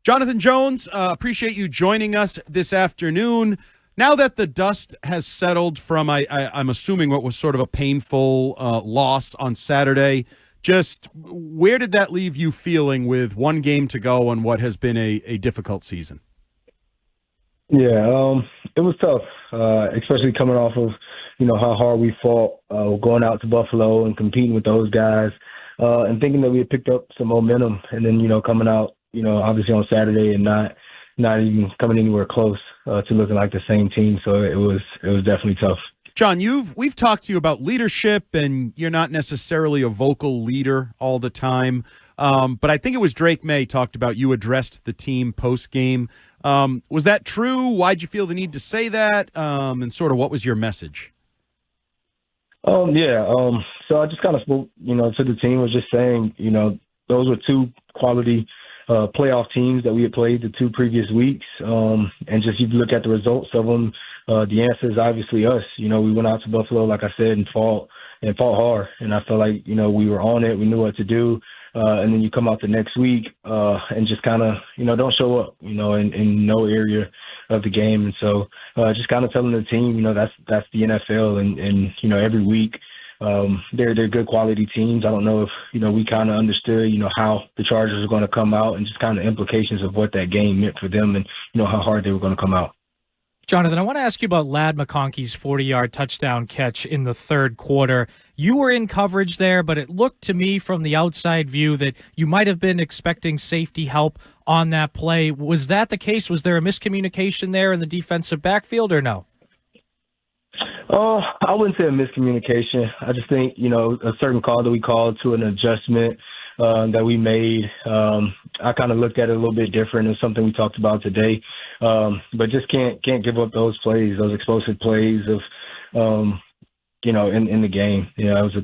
Jonathan Jones, appreciate you joining us this afternoon. Now that the dust has settled from, I'm assuming, what was sort of a painful loss on Saturday, just where did that leave you feeling with one game to go on what has been a difficult season? Yeah, it was tough, especially coming off of, how hard we fought going out to Buffalo and competing with those guys and thinking that we had picked up some momentum and then, coming out, obviously on Saturday and not even coming anywhere close to looking like the same team. So it was definitely tough. John, we've talked to you about leadership, and you're not necessarily a vocal leader all the time. But I think it was Drake May talked about you addressed the team post-game. Was that true? Why'd you feel the need to say that? And sort of what was your message? So I just kind of spoke, to the team, was just saying, those were two quality playoff teams that we had played the two previous weeks. And just you look at the results of them, the answer is obviously us. We went out to Buffalo, like I said, and fought hard. And I felt like, we were on it. We knew what to do. And then you come out the next week and just kind of, don't show up, in no area of the game. And so just kind of telling the team, that's the NFL. And every week they're good quality teams. I don't know if, we kind of understood, how the Chargers are going to come out and just kind of implications of what that game meant for them and, how hard they were going to come out. Jonathan, I want to ask you about Ladd McConkey's 40-yard touchdown catch in the third quarter. You were in coverage there, but it looked to me from the outside view that you might have been expecting safety help on that play. Was that the case? Was there a miscommunication there in the defensive backfield or no? I wouldn't say a miscommunication. I just think, a certain call that we called to an adjustment that we made. I kind of looked at it a little bit different. It's something we talked about today. But just can't give up those plays, those explosive plays of, in the game. It was a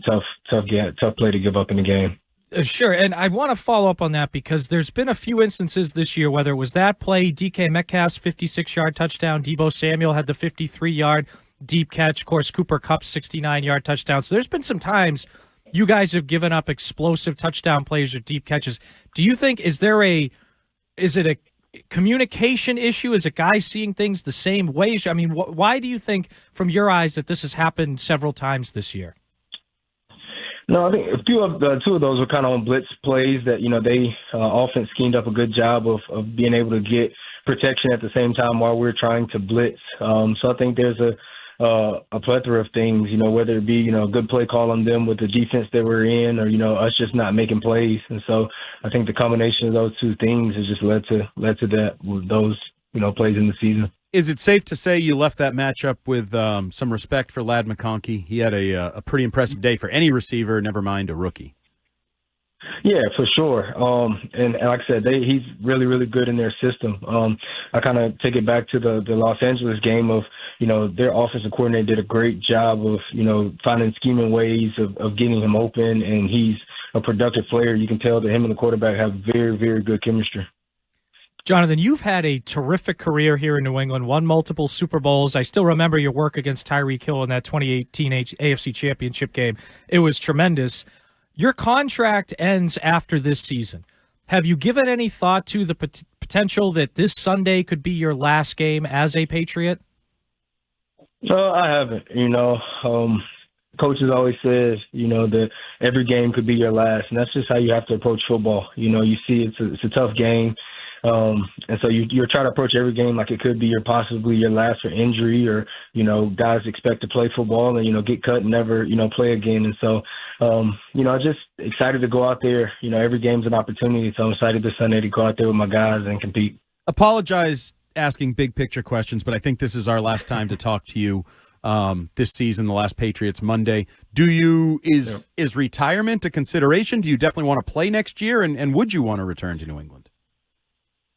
tough play to give up in the game. Sure, and I want to follow up on that because there's been a few instances this year, whether it was that play, DK Metcalf's 56-yard touchdown, Deebo Samuel had the 53-yard deep catch, of course, Cooper Kupp's 69-yard touchdown. So there's been some times you guys have given up explosive touchdown plays or deep catches. Do you think, is it a communication issue? Is it guys seeing things the same way? I mean, why do you think, from your eyes, that this has happened several times this year? No, I think two of those were kind of on blitz plays that, they offense schemed up a good job of being able to get protection at the same time while we're trying to blitz. So I think there's a plethora of things, whether it be, a good play call on them with the defense that we're in or, us just not making plays. And so I think the combination of those two things has just led to those, plays in the season. Is it safe to say you left that matchup with some respect for Ladd McConkey? He had a pretty impressive day for any receiver, never mind a rookie. Yeah, for sure. And like I said, he's really, really good in their system. I kind of take it back to the Los Angeles game of, their offensive coordinator did a great job of, finding scheming ways of getting him open, and he's a productive player. You can tell that him and the quarterback have very, very good chemistry. Jonathan, you've had a terrific career here in New England, won multiple Super Bowls. I still remember your work against Tyreek Hill in that 2018 AFC Championship game. It was tremendous. Your contract ends after this season. Have you given any thought to the potential that this Sunday could be your last game as a Patriot? No, I haven't. Coaches always says, that every game could be your last, and that's just how you have to approach football. You see it's a tough game. And so you're trying to approach every game like it could be possibly your last for injury or, guys expect to play football and, get cut and never, play again. And so, I'm just excited to go out there. Every game's an opportunity. So I'm excited this Sunday to go out there with my guys and compete. Apologize asking big picture questions, but I think this is our last time to talk to you this season, the last Patriots Monday. Is retirement a consideration? Do you definitely want to play next year? And would you want to return to New England?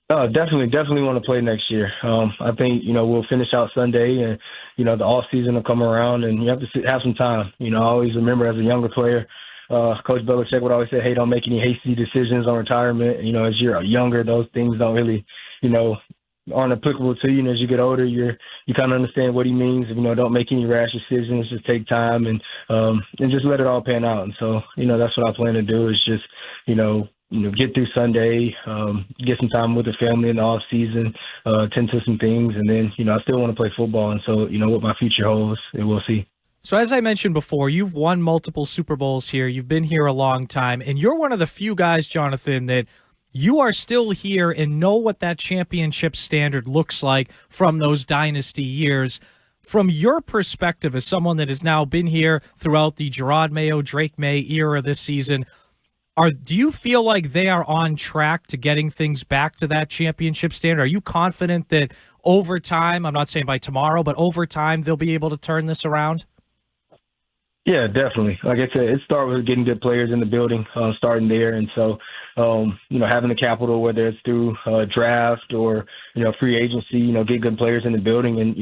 Definitely want to play next year. I think, we'll finish out Sunday and, the off season will come around and you have to have some time. I always remember as a younger player, Coach Belichick would always say, hey, don't make any hasty decisions on retirement. As you're younger, those things don't really, aren't applicable to you. And as you get older, you kind of understand what he means. Don't make any rash decisions, just take time and just let it all pan out. And so, that's what I plan to do is just, get through Sunday, get some time with the family in the off season, tend to some things, and then I still want to play football. And so what my future holds, we'll see. So as I mentioned before, you've won multiple Super Bowls here. You've been here a long time, and you're one of the few guys, Jonathan, that you are still here and know what that championship standard looks like from those dynasty years. From your perspective as someone that has now been here throughout the Gerard Mayo, Drake May era this season, do you feel like they are on track to getting things back to that championship standard? Are you confident that over time, I'm not saying by tomorrow, but over time they'll be able to turn this around? Yeah, definitely. Like I said, it starts with getting good players in the building, starting there. And so, having the capital, whether it's through draft or, free agency, get good players in the building and,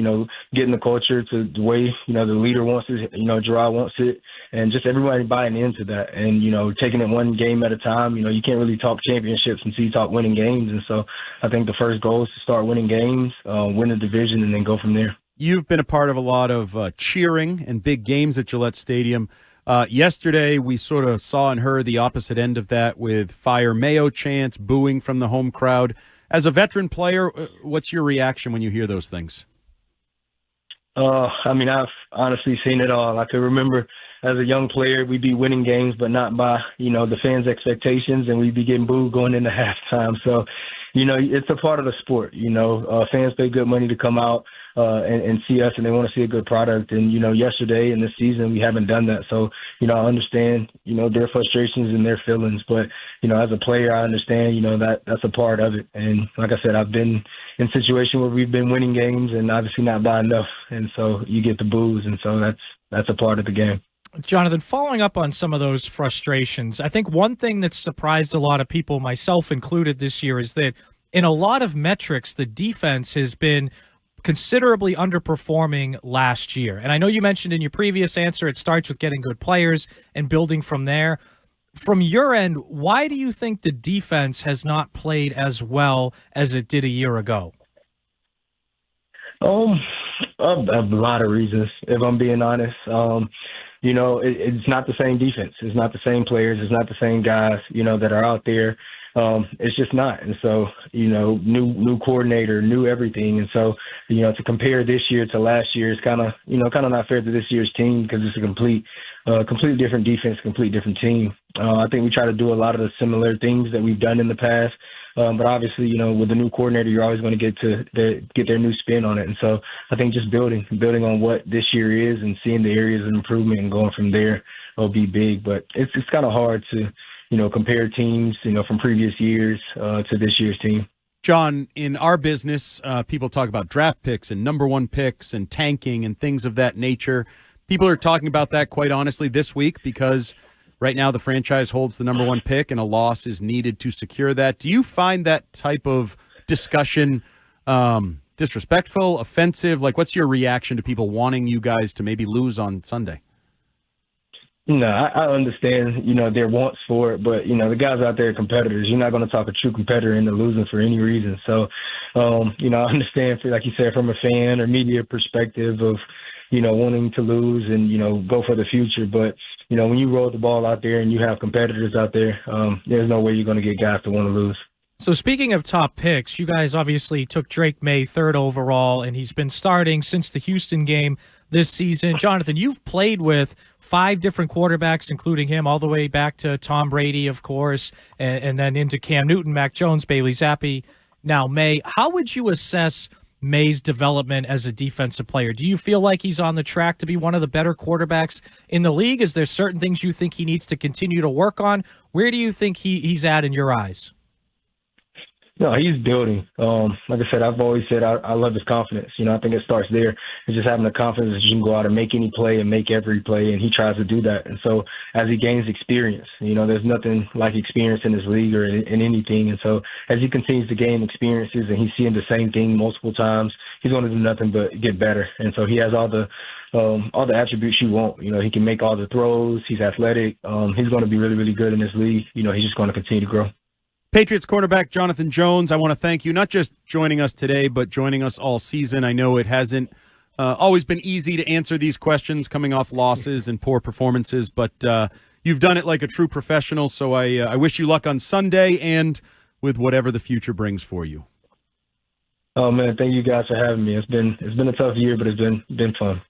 getting the culture to the way, the leader wants it, Gerard wants it, and just everybody buying into that. And, taking it one game at a time, you can't really talk championships until you talk winning games. And so I think the first goal is to start winning games, win the division, and then go from there. You've been a part of a lot of cheering and big games at Gillette Stadium. Yesterday, we sort of saw and heard the opposite end of that with Fire Mayo chants, booing from the home crowd. As a veteran player, what's your reaction when you hear those things? I've honestly seen it all. I can remember as a young player, we'd be winning games, but not by, the fans' expectations, and we'd be getting booed going into halftime. So, it's a part of the sport. Fans pay good money to come out and see us, and they want to see a good product. And, yesterday and this season, we haven't done that. So, I understand, their frustrations and their feelings. But, as a player, I understand, that's a part of it. And like I said, I've been in a situation where we've been winning games and obviously not by enough. And so you get the boos. And so that's a part of the game. Jonathan, following up on some of those frustrations, I think one thing that's surprised a lot of people, myself included this year, is that in a lot of metrics, the defense has been considerably underperforming last year. And I know you mentioned in your previous answer it starts with getting good players and building from there. From your end, why do you think the defense has not played as well as it did a year ago? A lot of reasons, if I'm being honest. It's not the same defense. It's not the same players. It's not the same guys, that are out there. It's just not. And so, new coordinator, new everything. And so, to compare this year to last year is kind of not fair to this year's team because it's a completely different defense, complete different team. I think we try to do a lot of the similar things that we've done in the past. But obviously, with the new coordinator, you're always going to get their new spin on it. And so I think just building on what this year is and seeing the areas of improvement and going from there will be big. But it's kind of hard to, compare teams, from previous years to this year's team. John, in our business, people talk about draft picks and number one picks and tanking and things of that nature. People are talking about that quite honestly this week because right now the franchise holds the number one pick and a loss is needed to secure that. Do you find that type of discussion disrespectful, offensive? Like, what's your reaction to people wanting you guys to maybe lose on Sunday? No, I understand, their wants for it, but, the guys out there are competitors. You're not going to talk a true competitor into losing for any reason. So, I understand, like you said, from a fan or media perspective of, wanting to lose and, go for the future. But, when you roll the ball out there and you have competitors out there, there's no way you're going to get guys to want to lose. So speaking of top picks, you guys obviously took Drake May 3rd overall, and he's been starting since the Houston game this season. Jonathan, you've played with 5 different quarterbacks, including him, all the way back to Tom Brady, of course, and then into Cam Newton, Mac Jones, Bailey Zappi, now May. How would you assess May's development as a defensive player? Do you feel like he's on the track to be one of the better quarterbacks in the league? Is there certain things you think he needs to continue to work on? Where do you think he's at in your eyes? No, he's building. Like I said, I've always said I love his confidence. I think it starts there. It's just having the confidence that you can go out and make any play and make every play, and he tries to do that. And so as he gains experience, there's nothing like experience in this league or in anything. And so as he continues to gain experiences and he's seeing the same thing multiple times, he's going to do nothing but get better. And so he has all the attributes you want. He can make all the throws. He's athletic. He's going to be really, really good in this league. He's just going to continue to grow. Patriots cornerback Jonathan Jones, I want to thank you, not just joining us today, but joining us all season. I know it hasn't always been easy to answer these questions coming off losses and poor performances, but you've done it like a true professional. So I wish you luck on Sunday and with whatever the future brings for you. Oh man, thank you guys for having me. It's been a tough year, but it's been fun.